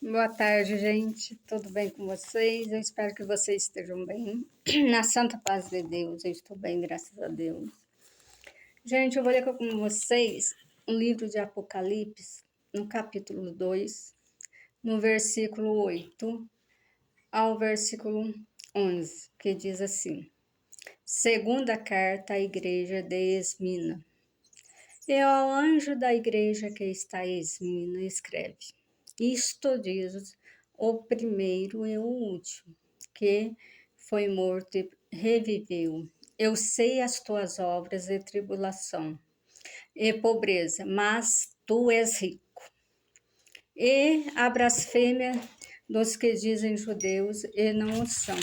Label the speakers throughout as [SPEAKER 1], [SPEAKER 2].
[SPEAKER 1] Boa tarde, gente. Tudo bem com vocês? Eu espero que vocês estejam bem. Na santa paz de Deus, eu estou bem, graças a Deus. Gente, eu vou ler com vocês o livro de Apocalipse, no capítulo 2, no versículo 8 ao versículo 11, que diz assim: Segunda carta à igreja de Esmina. E ao anjo da igreja que está em Esmina escreve: Isto diz o primeiro e o último, que foi morto e reviveu. Eu sei as tuas obras de tribulação e pobreza, mas tu és rico. E a blasfêmia dos que dizem judeus e não o são,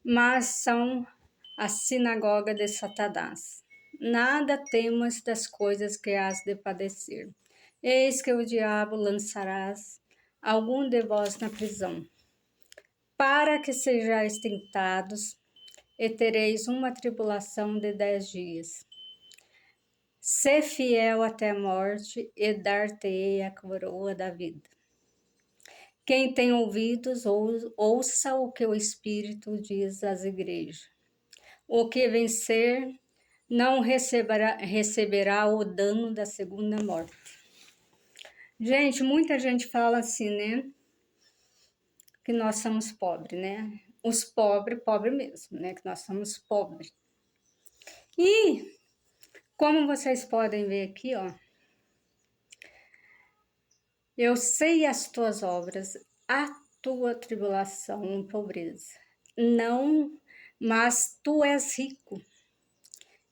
[SPEAKER 1] mas são a sinagoga de Satanás. Nada temas das coisas que has de padecer. Eis que o diabo lançarás algum de vós na prisão, para que sejais tentados, e tereis uma tribulação de 10 dias. Sê fiel até a morte, e dar-te-ei a coroa da vida. Quem tem ouvidos, ouça o que o Espírito diz às igrejas. O que vencer não receberá o dano da segunda morte. Gente, muita gente fala assim, né? Que nós somos pobres, né? Os pobres, pobre mesmo, né? Que nós somos pobres. E, como vocês podem ver aqui, ó. Eu sei as tuas obras, a tua tribulação e pobreza. Não, mas tu és rico.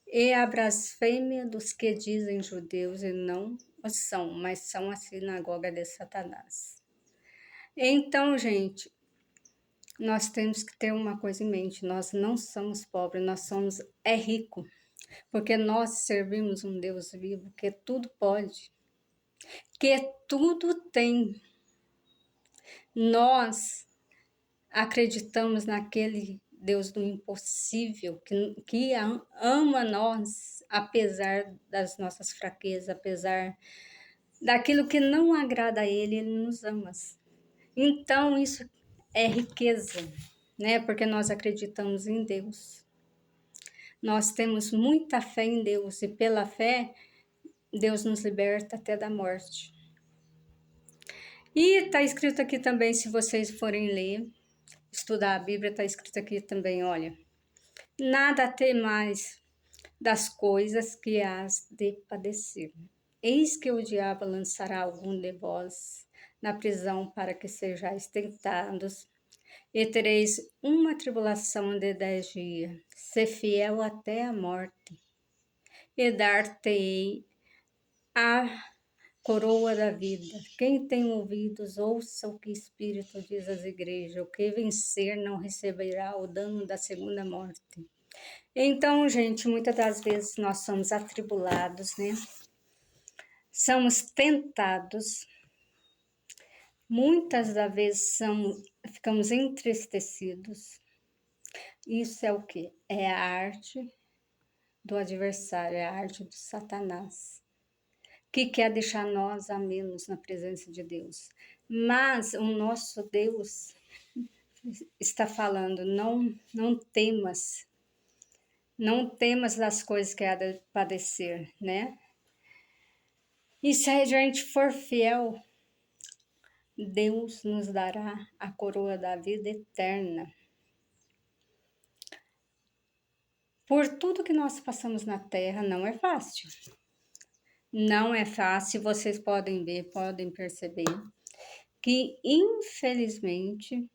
[SPEAKER 1] E a blasfêmia dos que dizem judeus e não o são, mas são a sinagoga de Satanás. Então, gente, nós temos que ter uma coisa em mente: nós não somos pobres, nós somos ricos, porque nós servimos um Deus vivo que tudo pode, que tudo tem. Nós acreditamos naquele Deus do impossível, que ama nós, apesar das nossas fraquezas, apesar daquilo que não agrada a Ele, Ele nos ama. Então, isso é riqueza, né? Porque nós acreditamos em Deus. Nós temos muita fé em Deus, e pela fé, Deus nos liberta até da morte. E está escrito aqui também, se vocês forem ler, estudar a Bíblia, está escrito aqui também, olha: nada temais das coisas que has de padecer. Eis que o diabo lançará algum de vós na prisão para que sejais tentados, e tereis uma tribulação de 10 dias. Sê fiel até a morte, e dar-te-ei a coroa da vida. Quem tem ouvidos, ouça o que o Espírito diz às igrejas. O que vencer não receberá o dano da segunda morte. Então, gente, muitas das vezes nós somos atribulados, né? Somos tentados. Muitas das vezes ficamos entristecidos. Isso é o quê? É a arte do adversário, é a arte do Satanás, que quer deixar nós a menos na presença de Deus. Mas o nosso Deus está falando: não temas. Não temas das coisas que há de padecer, né? E se a gente for fiel, Deus nos dará a coroa da vida eterna. Por tudo que nós passamos na terra, não é fácil. Não é fácil, vocês podem ver, podem perceber que, infelizmente,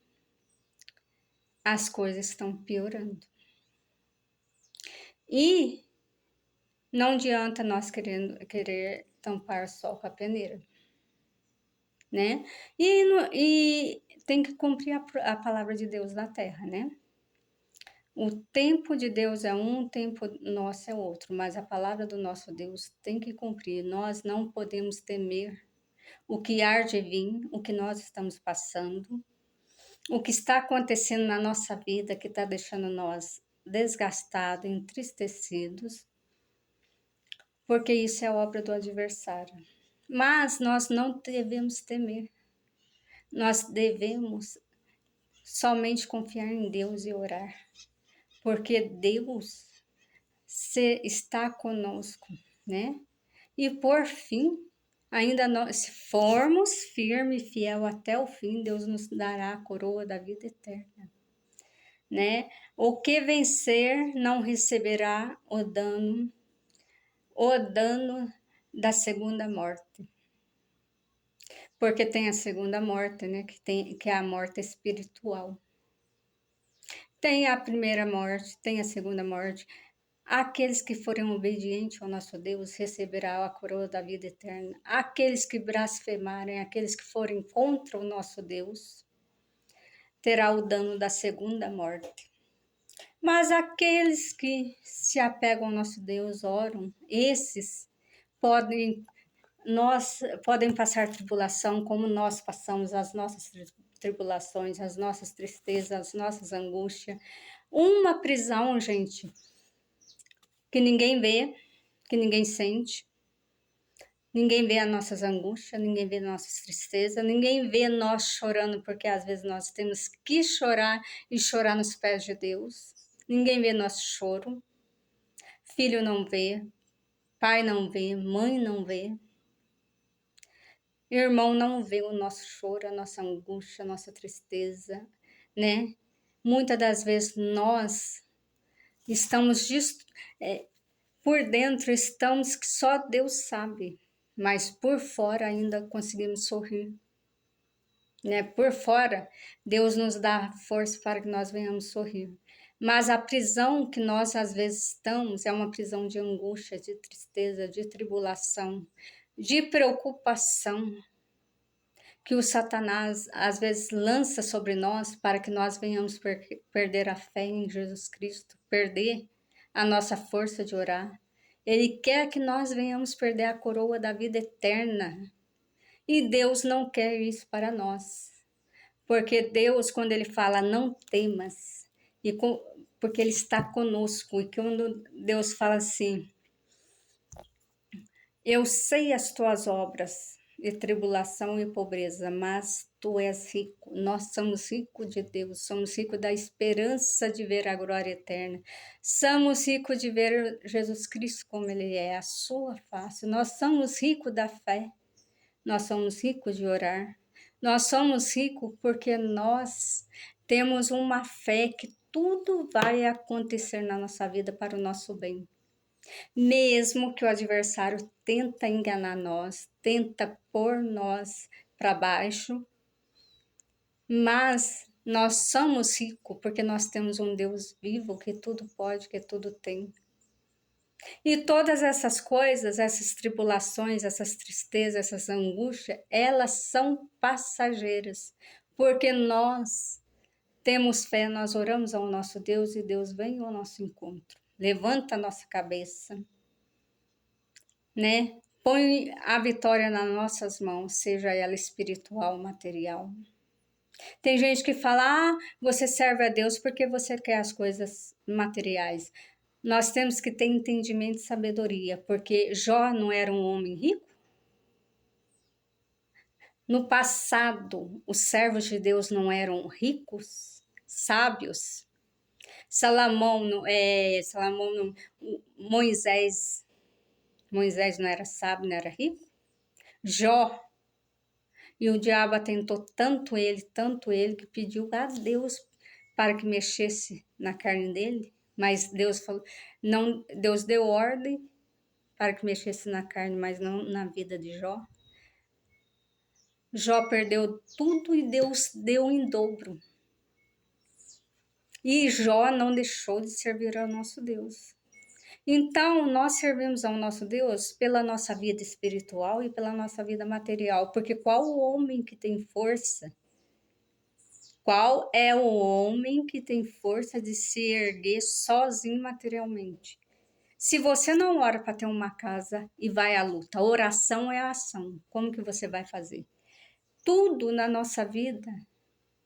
[SPEAKER 1] as coisas estão piorando. E não adianta nós querer tampar sol com a peneira, né? E tem que cumprir a palavra de Deus na terra, né? O tempo de Deus é um, o tempo nosso é outro, mas a palavra do nosso Deus tem que cumprir. Nós não podemos temer o que há de vir, o que nós estamos passando, o que está acontecendo na nossa vida, que está deixando nós desgastados, entristecidos, porque isso é obra do adversário. Mas nós não devemos temer, Nós devemos somente confiar em Deus e orar, porque Deus está conosco, né? E por fim, ainda nós, se formos firme e fiel até o fim, Deus nos dará a coroa da vida eterna, né? O que vencer não receberá o dano da segunda morte. Porque tem a segunda morte, né? Que é a morte espiritual. Tem a primeira morte, tem a segunda morte. Aqueles que forem obedientes ao nosso Deus receberão a coroa da vida eterna. Aqueles que blasfemarem, aqueles que forem contra o nosso Deus, terá o dano da segunda morte. Mas aqueles que se apegam ao nosso Deus, oram, esses podem passar tribulação como nós passamos as nossas tribulações, as nossas tristezas, as nossas angústias. Uma prisão, gente, que ninguém vê, que ninguém sente. Ninguém vê as nossas angústias, ninguém vê nossas tristezas, ninguém vê nós chorando, porque às vezes nós temos que chorar e chorar nos pés de Deus. Ninguém vê nosso choro. Filho não vê, pai não vê, mãe não vê. Irmão não vê o nosso choro, a nossa angústia, a nossa tristeza, né? Muitas das vezes nós estamos por dentro, estamos que só Deus sabe, mas por fora ainda conseguimos sorrir, né? Por fora, Deus nos dá força para que nós venhamos sorrir. Mas a prisão que nós às vezes estamos é uma prisão de angústia, de tristeza, de tribulação, de preocupação, que o Satanás às vezes lança sobre nós para que nós venhamos perder a fé em Jesus Cristo, perder a nossa força de orar. Ele quer que nós venhamos perder a coroa da vida eterna. E Deus não quer isso para nós. Porque Deus, quando Ele fala não temas, porque Ele está conosco, e quando Deus fala assim, eu sei as tuas obras, de tribulação e pobreza, mas tu és rico. Nós somos ricos de Deus, somos ricos da esperança de ver a glória eterna. Somos ricos de ver Jesus Cristo como Ele é, a sua face. Nós somos ricos da fé, nós somos ricos de orar. Nós somos ricos porque nós temos uma fé que tudo vai acontecer na nossa vida para o nosso bem. Mesmo que o adversário tenta enganar nós, tenta pôr nós para baixo, mas nós somos ricos porque nós temos um Deus vivo que tudo pode, que tudo tem. E todas essas coisas, essas tribulações, essas tristezas, essas angústias, elas são passageiras, porque nós temos fé, nós oramos ao nosso Deus e Deus vem ao nosso encontro, levanta a nossa cabeça, né? Põe a vitória nas nossas mãos, seja ela espiritual ou material. Tem gente que fala, você serve a Deus porque você quer as coisas materiais. Nós temos que ter entendimento e sabedoria, porque Jó não era um homem rico? No passado, os servos de Deus não eram ricos, sábios? Moisés não era sábio, não era rico? Jó, e o diabo atentou tanto ele, que pediu a Deus para que mexesse na carne dele, mas Deus falou, não, Deus deu ordem para que mexesse na carne, mas não na vida de Jó. Jó perdeu tudo e Deus deu em dobro. E Jó não deixou de servir ao nosso Deus. Então, nós servimos ao nosso Deus pela nossa vida espiritual e pela nossa vida material, porque qual o homem que tem força? Qual é o homem que tem força de se erguer sozinho materialmente? Se você não ora para ter uma casa e vai à luta, oração é a ação. Como que você vai fazer? Tudo na nossa vida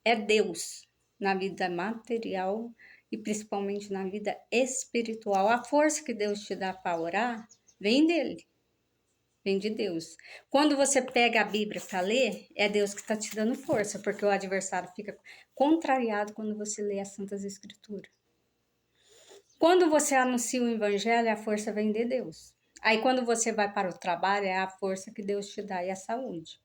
[SPEAKER 1] é Deus, na vida material e principalmente na vida espiritual. A força que Deus te dá para orar vem dele. vem de Deus. Quando você pega a Bíblia para ler, é Deus que está te dando força, porque o adversário fica contrariado quando você lê as Santas Escrituras. Quando você anuncia o Evangelho, a força vem de Deus. Aí quando você vai para o trabalho, é a força que Deus te dá e a saúde.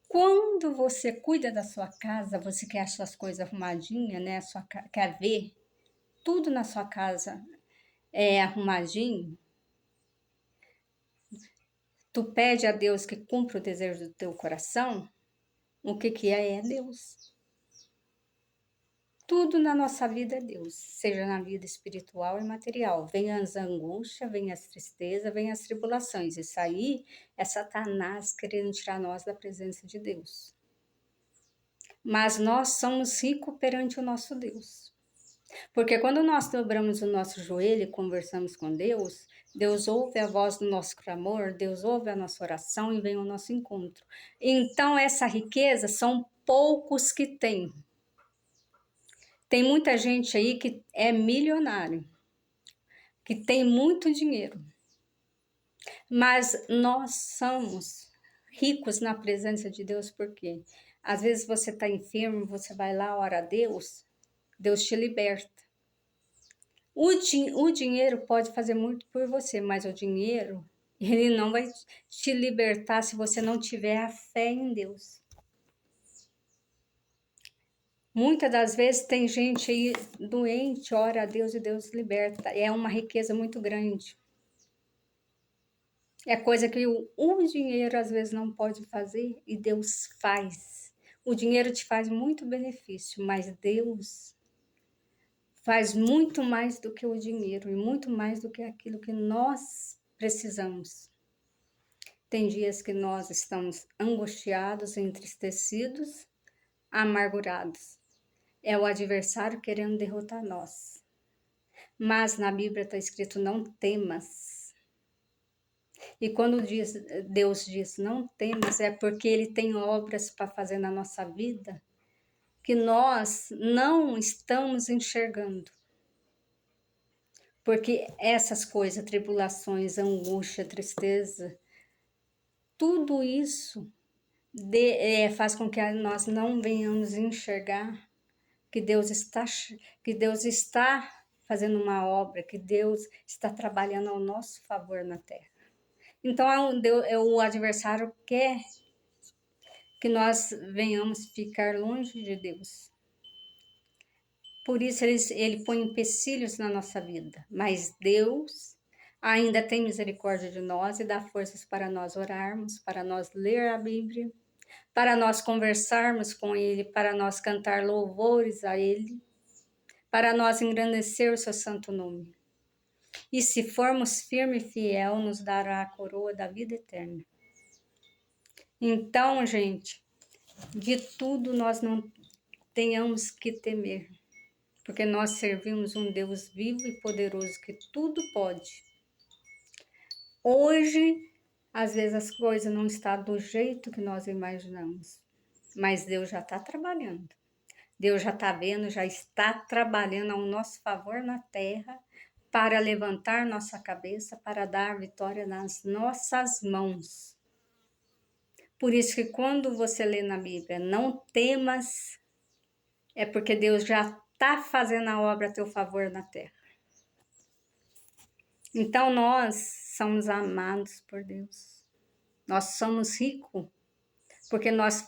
[SPEAKER 1] Quando você cuida da sua casa, você quer as suas coisas arrumadinhas, né? Quer ver tudo na sua casa arrumadinho, tu pede a Deus que cumpra o desejo do teu coração, o que é? É Deus. Tudo na nossa vida é Deus, seja na vida espiritual e material. Vem as angústias, vem as tristezas, vem as tribulações. Isso aí é Satanás querendo tirar nós da presença de Deus. Mas nós somos ricos perante o nosso Deus. Porque quando nós dobramos o nosso joelho e conversamos com Deus, Deus ouve a voz do nosso clamor, Deus ouve a nossa oração e vem ao nosso encontro. Então, essa riqueza são poucos que têm. Tem muita gente aí que é milionário, que tem muito dinheiro. Mas nós somos ricos na presença de Deus, porque às vezes você está enfermo, você vai lá, ora a Deus, Deus te liberta. O dinheiro pode fazer muito por você, mas o dinheiro, ele não vai te libertar se você não tiver a fé em Deus. Muitas das vezes tem gente aí doente, ora a Deus e Deus liberta. É uma riqueza muito grande. É coisa que o dinheiro às vezes não pode fazer e Deus faz. O dinheiro te faz muito benefício, mas Deus faz muito mais do que o dinheiro e muito mais do que aquilo que nós precisamos. Tem dias que nós estamos angustiados, entristecidos, amargurados. É o adversário querendo derrotar nós. Mas na Bíblia está escrito: não temas. E quando Deus diz não temas, é porque Ele tem obras para fazer na nossa vida que nós não estamos enxergando. Porque essas coisas, tribulações, angústia, tristeza, tudo isso faz com que nós não venhamos enxergar que Deus está fazendo uma obra, que Deus está trabalhando ao nosso favor na terra. Então, o adversário quer que nós venhamos ficar longe de Deus. Por isso, ele põe empecilhos na nossa vida. Mas Deus ainda tem misericórdia de nós e dá forças para nós orarmos, para nós ler a Bíblia, para nós conversarmos com Ele, para nós cantar louvores a Ele, para nós engrandecer o seu santo nome. E se formos firme e fiel, nos dará a coroa da vida eterna. Então, gente, de tudo nós não tenhamos que temer, porque nós servimos um Deus vivo e poderoso que tudo pode. Hoje, às vezes as coisas não estão do jeito que nós imaginamos, mas Deus já está trabalhando. Deus já está vendo, já está trabalhando ao nosso favor na terra para levantar nossa cabeça, para dar vitória nas nossas mãos. Por isso que quando você lê na Bíblia, não temas, é porque Deus já está fazendo a obra a teu favor na terra. Então nós somos amados por Deus. Nós somos ricos, porque nós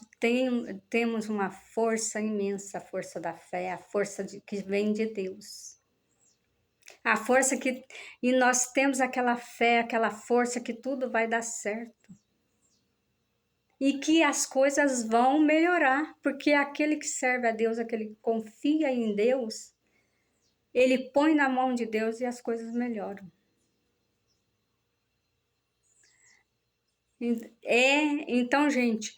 [SPEAKER 1] temos uma força imensa, a força da fé, a força que vem de Deus. A força e nós temos aquela fé, aquela força que tudo vai dar certo. E que as coisas vão melhorar, porque aquele que serve a Deus, aquele que confia em Deus, ele põe na mão de Deus e as coisas melhoram. Então, gente,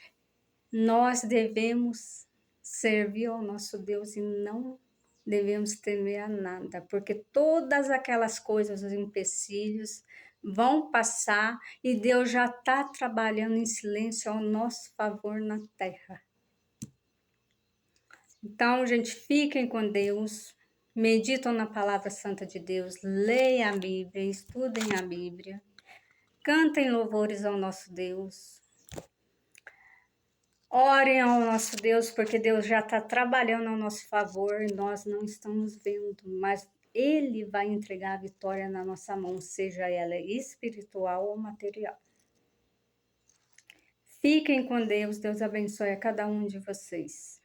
[SPEAKER 1] nós devemos servir ao nosso Deus e não devemos temer a nada, porque todas aquelas coisas, os empecilhos, vão passar e Deus já está trabalhando em silêncio ao nosso favor na terra. Então, gente, fiquem com Deus, meditam na palavra santa de Deus, leiam a Bíblia, estudem a Bíblia, Cantem louvores ao nosso Deus. Orem ao nosso Deus, porque Deus já está trabalhando ao nosso favor. Nós não estamos vendo, mas Ele vai entregar a vitória na nossa mão, seja ela espiritual ou material. Fiquem com Deus. Deus abençoe a cada um de vocês.